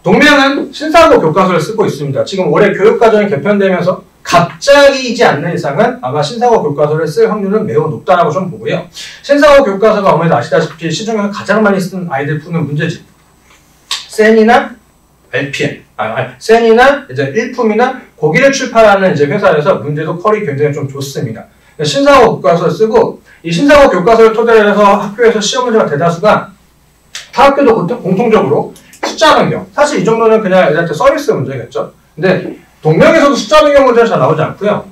동명은 신사고 교과서를 쓰고 있습니다. 지금 올해 교육과정이 개편되면서 갑자기이지 않는 이상은 아마 신사고 교과서를 쓸 확률은 매우 높다라고 좀 보고요. 신사고 교과서가 아무래도 아시다시피 시중에서 가장 많이 쓰는 아이들 푸는 문제집. 센이나 LPM, 센이나 이제 일품이나 고기를 출판하는 이제 회사에서 문제도 퀄이 굉장히 좀 좋습니다. 신사고 교과서를 쓰고 이 신사고 교과서를 토대로 해서 학교에서 시험 문제가 대다수가 타 학교도 공통적으로 숫자 변경. 사실 이 정도는 그냥 애들한테 서비스 문제겠죠. 근데 동명에서도 숫자 변경 문제는 잘 나오지 않고요.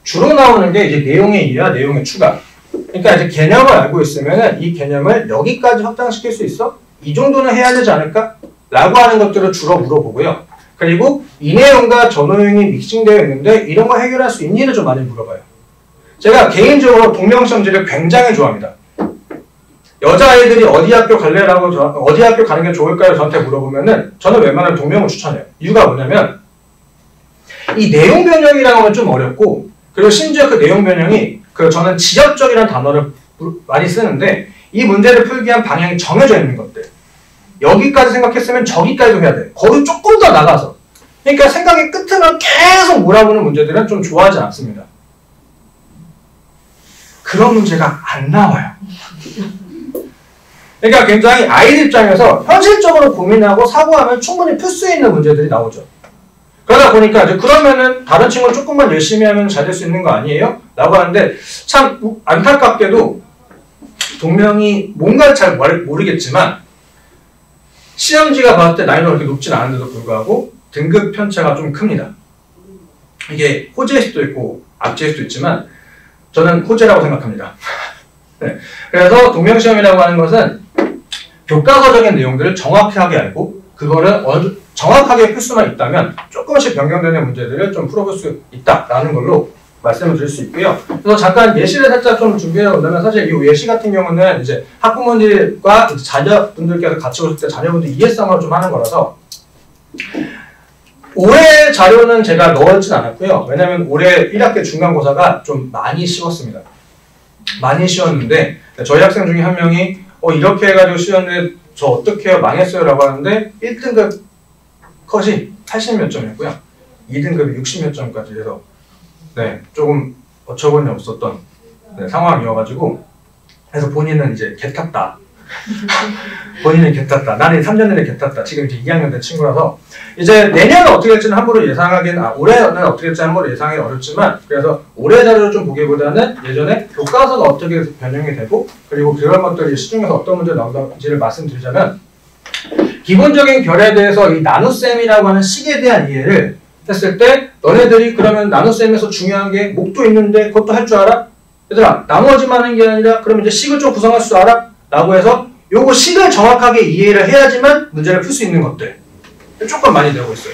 주로 나오는 게 이제 내용의 이해와 내용의 추가. 그러니까 이제 개념을 알고 있으면은 이 개념을 여기까지 확장시킬 수 있어? 이 정도는 해야 되지 않을까? 라고 하는 것들을 주로 물어보고요. 그리고 이 내용과 저 내용이 믹싱되어 있는데 이런 거 해결할 수 있니를 좀 많이 물어봐요. 제가 개인적으로 동명시험지를 굉장히 좋아합니다. 여자아이들이 어디 학교 갈래라고 어디 학교 가는 게 좋을까요? 저한테 물어보면은 저는 웬만하면 동명을 추천해요. 이유가 뭐냐면 이 내용 변형이라는 건 좀 어렵고 그리고 심지어 그 내용 변형이 저는 지역적이라는 단어를 많이 쓰는데 이 문제를 풀기 위한 방향이 정해져 있는 것들. 여기까지 생각했으면 저기까지도 해야 돼. 거기 조금 더 나가서. 그러니까 생각의 끝을 계속 몰아보는 문제들은 좀 좋아하지 않습니다. 그런 문제가 안 나와요. 그러니까 굉장히 아이들 입장에서 현실적으로 고민하고 사고하면 충분히 풀 수 있는 문제들이 나오죠. 그러다 보니까 이제 그러면은 다른 친구는 조금만 열심히 하면 잘 될 수 있는 거 아니에요? 라고 하는데 참 안타깝게도 동명이 뭔가를 잘 모르겠지만 시험지가 봤을 때 난이도가 그렇게 높진 않은데도 불구하고 등급 편차가 좀 큽니다. 이게 호재일 수도 있고 악재일 수도 있지만 저는 호재라고 생각합니다. 네. 그래서 동명시험이라고 하는 것은 교과서적인 내용들을 정확하게 알고 그거를 정확하게 풀 수만 있다면 조금씩 변경되는 문제들을 좀 풀어볼 수 있다라는 걸로 말씀을 드릴 수 있고요. 그래서 잠깐 예시를 살짝 좀 준비해 본다면 사실 이 예시 같은 경우는 이제 학부모님과 자녀분들께서 같이 오실 때 자녀분들 이해성을 좀 하는 거라서 올해 자료는 제가 넣었진 않았고요. 왜냐면 올해 1학기 중간고사가 좀 많이 쉬웠습니다. 많이 쉬웠는데 저희 학생 중에 한 명이 이렇게 해가지고 쉬웠는데 저 어떻게 해요? 망했어요? 라고 하는데 1등급 컷이 80몇 점이었고요. 2등급이 60몇 점까지 해서 네, 조금 어처구니 없었던 상황이어가지고 그래서 본인은 이제 개탔다. 본인은 개탔다. 나는 3년 내내 개탔다. 지금 이제 2학년 된 친구라서 이제 내년은 어떻게 될지는 함부로 예상하기는 올해는 어떻게 될지 함부로 예상하기 어렵지만 그래서 올해 자료를 좀 보기보다는 예전에 교과서가 어떻게 변형이 되고 그리고 그런 것들이 시중에서 어떤 문제가 나오는지를 말씀드리자면 기본적인 결에 대해서 이 나눗셈이라고 하는 식에 대한 이해를 했을 때 너네들이 그러면 나눗셈에서 중요한 게 목도 있는데 그것도 할 줄 알아? 얘들아 나머지만 하는 게 아니라 그러면 이제 식을 좀 구성할 줄 알아? 라고 해서 요거 식을 정확하게 이해를 해야지만 문제를 풀 수 있는 것들 조금 많이 되고 있어요.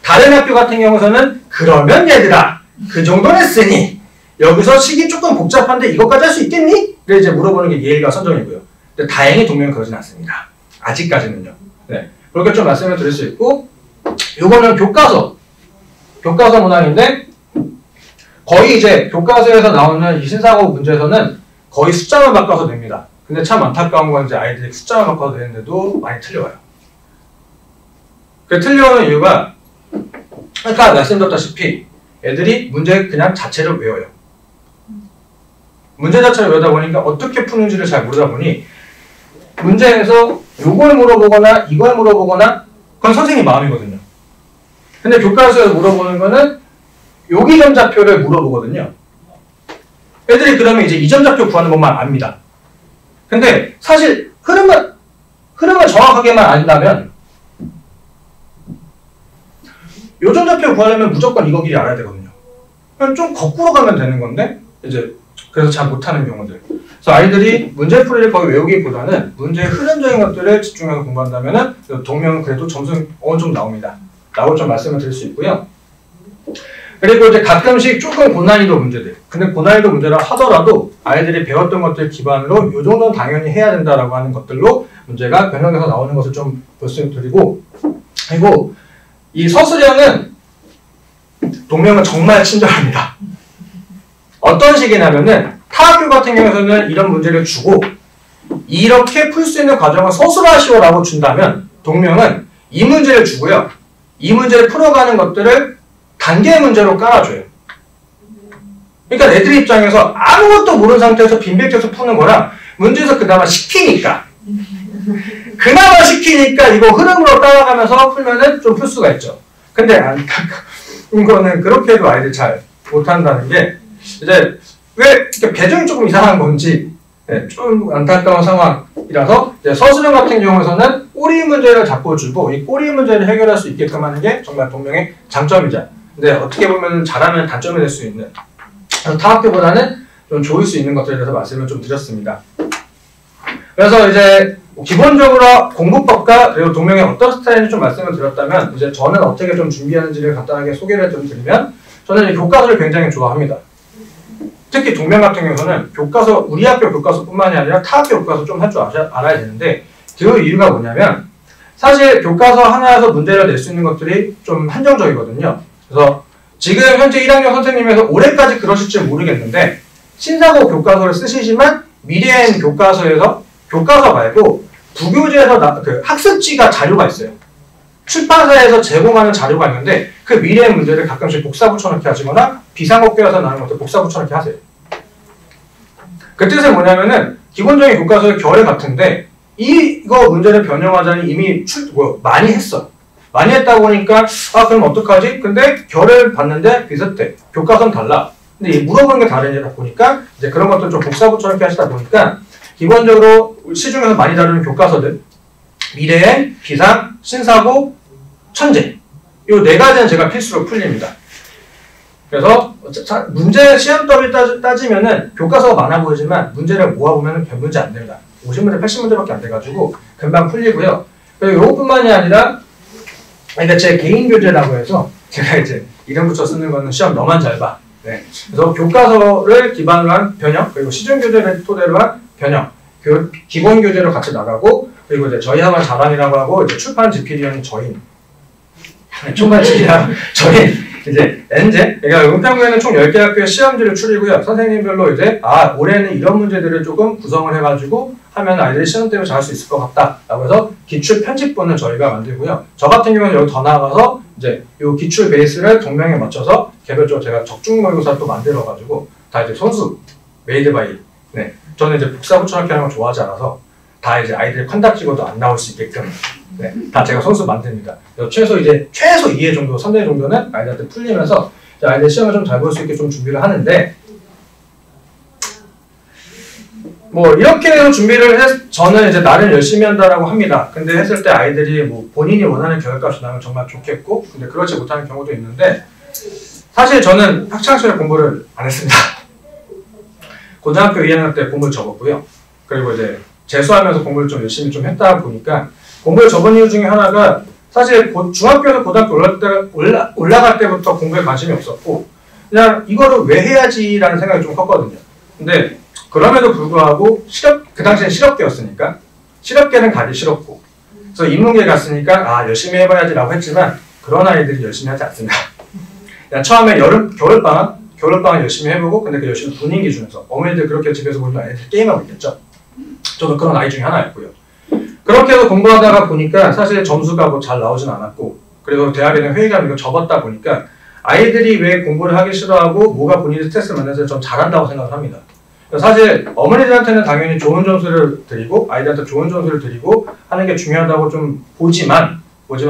다른 학교 같은 경우에는 그러면 얘들아 그 정도는 했으니 여기서 식이 조금 복잡한데 이것까지 할 수 있겠니? 를 이제 물어보는 게 예의가 선정이고요. 근데 다행히 동명은 그러진 않습니다. 아직까지는요. 네. 그렇게 좀 말씀을 드릴 수 있고 요거는 교과서 문항인데 거의 이제 교과서에서 나오는 이 신사고 문제에서는 거의 숫자만 바꿔서 냅니다. 근데 참 안타까운 건 이제 아이들이 숫자만 바꿔서 내는데도 많이 틀려와요. 그 틀려오는 이유가 아까 말씀드렸다시피 애들이 문제 그냥 자체를 외워요. 문제 자체를 외우다 보니까 어떻게 푸는지를 잘 모르다 보니 문제에서 요걸 물어보거나 이걸 물어보거나 그건 선생님 마음이거든요. 근데 교과서에서 물어보는 거는 요기점좌표를 물어보거든요. 애들이 그러면 이제 이점좌표 구하는 것만 압니다. 근데 사실 흐름을 정확하게만 안다면 요점좌표 구하려면 무조건 이거 길이 알아야 되거든요. 그냥 좀 거꾸로 가면 되는 건데 이제 그래서 잘 못하는 경우들. 그래서 아이들이 문제풀이를 거의 외우기보다는 문제의 흐름적인 것들을 집중해서 공부한다면은 동명은 그래도 점수 어느 정도 나옵니다. 라고 좀 말씀을 드릴 수 있고요. 그리고 이제 가끔씩 조금 고난이도 문제들. 근데 고난이도 문제라 하더라도 아이들이 배웠던 것들 기반으로 이 정도는 당연히 해야 된다라고 하는 것들로 문제가 변형돼서 나오는 것을 좀 말씀드리고 그리고 이 서술형은 동명은 정말 친절합니다. 어떤 식이냐면은 타 학교 같은 경우에는 이런 문제를 주고 이렇게 풀 수 있는 과정을 서술하시오라고 준다면 동명은 이 문제를 주고요. 이 문제를 풀어가는 것들을 단계 문제로 깔아줘요. 그러니까 애들 입장에서 아무것도 모르는 상태에서 빈백져서 푸는 거랑 문제에서 그나마 시키니까 이거 흐름으로 따라가면서 풀면은 좀 풀 수가 있죠. 근데 안타까운 거는 그렇게 해도 아이들 잘 못한다는 게 이제 왜 배정이 조금 이상한 건지 좀 안타까운 상황이라서 이제 서술형 같은 경우에서는 꼬리 문제를 자꾸 주고 이 꼬리 문제를 해결할 수 있게끔 하는 게 정말 동명의 장점이자 근데 어떻게 보면 잘하면 단점이 될 수 있는 타학교보다는 좀 좋을 수 있는 것들에 대해서 말씀을 좀 드렸습니다. 그래서 이제 기본적으로 공부법과 그리고 동명의 어떤 스타일인지 좀 말씀을 드렸다면 이제 저는 어떻게 좀 준비하는지를 간단하게 소개를 좀 드리면 저는 교과서를 굉장히 좋아합니다. 특히 동명 같은 경우는 교과서, 우리 학교 교과서뿐만이 아니라 타 학교 교과서 좀 할 줄 알아야 되는데 그 이유가 뭐냐면 사실 교과서 하나에서 문제를 낼 수 있는 것들이 좀 한정적이거든요. 그래서 지금 현재 1학년 선생님에서 올해까지 그러실지 모르겠는데 신사고 교과서를 쓰시지만 미래엔 교과서에서 교과서 말고 부교재에서 그 학습지가 자료가 있어요. 출판사에서 제공하는 자료가 있는데 그 미래의 문제를 가끔씩 복사 붙여넣기 하시거나 비상국교에서 나오는 것들 복사 붙여넣기 하세요. 그 뜻은 뭐냐면은 기본적인 교과서의 결에 같은데 이거 문제를 변형하자니 이미 많이 했어. 많이 했다 보니까 그럼 어떡하지? 근데 결을 봤는데 비슷해. 교과서는 달라. 근데 물어보는 게 다르다 보니까 이제 그런 것들 좀 복사 붙여넣기 하시다 보니까 기본적으로 시중에서 많이 다루는 교과서들 미래의 비상, 신사고, 천재 이 네 가지는 제가 필수로 풀립니다. 그래서 문제 시험더비 따지면은 교과서가 많아 보이지만 문제를 모아보면 100문제 안 됩니다. 50문제, 80문제밖에 안 돼가지고 금방 풀리고요. 그리고 이것뿐만이 아니라 그러니까 제 개인 교재라고 해서 제가 이제 이름 붙여 쓰는 거는 시험 너만 잘 봐. 네. 그래서 교과서를 기반으로 한 변형 그리고 시중 교재를 토대로 한 변형 기본 교재로 같이 나가고 그리고 이제 저희 학원 자랑이라고 하고 이제 출판 집필위원 저희 총괄직이랑 저희 이제 엔제 그러니까 은평구에는 총 10개 학교의 시험지를 추리고요. 선생님별로 이제 올해는 이런 문제들을 조금 구성을 해가지고 하면 아이들이 시험 때문에 잘할 수 있을 것 같다 라고 해서 기출 편집본을 저희가 만들고요. 저 같은 경우는 여기 더 나아가서 이제 요 기출 베이스를 동명에 맞춰서 개별적으로 제가 적중 모의고사를 또 만들어가지고 다 이제 손수 메이드 바이 네 저는 이제 복사 붙여넣기 하는 걸 좋아하지 않아서 다 이제 아이들 컨답 찍어도 안 나올 수 있게끔 네, 다 제가 손수 만듭니다. 최소 2회 정도, 3회 정도는 아이들한테 풀리면서 아이들 시험을 좀 잘 볼 수 있게 좀 준비를 하는데 뭐 이렇게 해서 준비를 저는 이제 나름 열심히 한다라고 합니다. 근데 했을 때 아이들이 뭐 본인이 원하는 결과값이 나면 정말 좋겠고 근데 그렇지 못하는 경우도 있는데 사실 저는 학창시절에 공부를 안 했습니다. 고등학교 2학년 때 공부를 접었고요. 그리고 이제 재수하면서 공부를 좀 열심히 좀 했다 보니까 공부를 접은 이유 중에 하나가 사실 중학교에서 고등학교 올라갈 때부터 공부에 관심이 없었고 그냥 이거를 왜 해야지라는 생각이 좀 컸거든요. 근데 그럼에도 불구하고 그 당시엔 실업계였으니까 실업계는 가기 싫었고 그래서 인문계 갔으니까 열심히 해봐야지라고 했지만 그런 아이들이 열심히 하지 않습니다. 그냥 처음에 겨울방학 열심히 해보고 근데 그 열심히 본인 기준에서 어머니들 그렇게 집에서 보면 아이들 게임하고 있겠죠. 저도 그런 아이 중에 하나였고요. 그렇게 해서 공부하다가 보니까 사실 점수가 뭐 잘 나오진 않았고 그리고 대학에는 회의감이 접었다 보니까 아이들이 왜 공부를 하기 싫어하고 뭐가 본인이 스트레스를 만나서 좀 잘한다고 생각을 합니다. 사실 어머니들한테는 당연히 좋은 점수를 드리고 아이들한테 좋은 점수를 드리고 하는 게 중요하다고 좀 보지만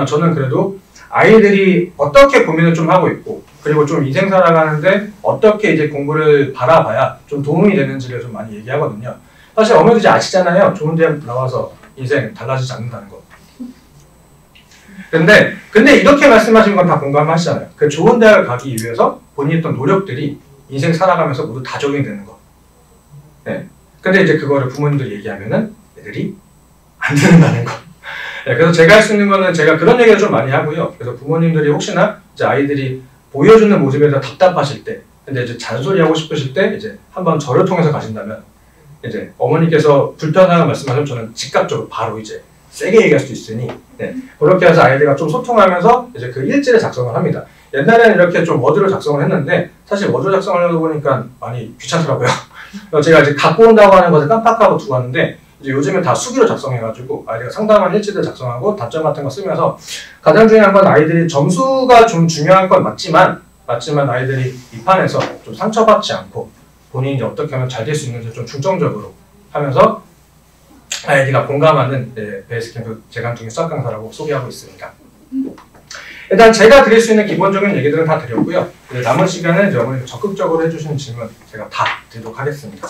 저는 그래도 아이들이 어떻게 고민을 좀 하고 있고 그리고 좀 인생 살아가는데 어떻게 이제 공부를 바라봐야 좀 도움이 되는지를 좀 많이 얘기하거든요. 사실 어머니들이 아시잖아요. 좋은 대학 나와서 인생 달라지지 않는다는 거. 근데 이렇게 말씀하신 건 다 공감하시잖아요. 그 좋은 대학을 가기 위해서 본인이 했던 노력들이 인생 살아가면서 모두 다 적용되는 거. 네. 근데 이제 그거를 부모님들이 얘기하면은 애들이 안 듣는다는 거. 네. 그래서 제가 할 수 있는 거는 제가 그런 얘기를 좀 많이 하고요. 그래서 부모님들이 혹시나 이제 아이들이 보여주는 모습에 대해서 답답하실 때, 근데 이제 잔소리하고 싶으실 때 이제 한번 저를 통해서 가신다면 이제 어머니께서 불편하다고 말씀하시면 저는 즉각적으로 바로 이제 세게 얘기할 수 있으니 네. 그렇게 해서 아이들과 좀 소통하면서 이제 그 일지를 작성을 합니다. 옛날에는 이렇게 좀 워드로 작성을 했는데 사실 워드로 작성을 하려다 보니까 많이 귀찮더라고요. 제가 이제 갖고 온다고 하는 것을 깜빡하고 두고 왔는데 이제 요즘에 다 수기로 작성해가지고 아이디가 상담한 일지들 작성하고 답장 같은 거 쓰면서 가장 중요한 건 아이들이 점수가 좀 중요한 건 맞지만 아이들이 이 판에서 좀 상처받지 않고 본인이 이제 어떻게 하면 잘 될 수 있는지 좀 중점적으로 하면서 아이디가 공감하는 베이스캠프 재간중의 수학 강사라고 소개하고 있습니다. 일단 제가 드릴 수 있는 기본적인 얘기들은 다 드렸고요. 남은 시간은 이제 어머니 적극적으로 해주시는 질문 제가 다 드리도록 하겠습니다.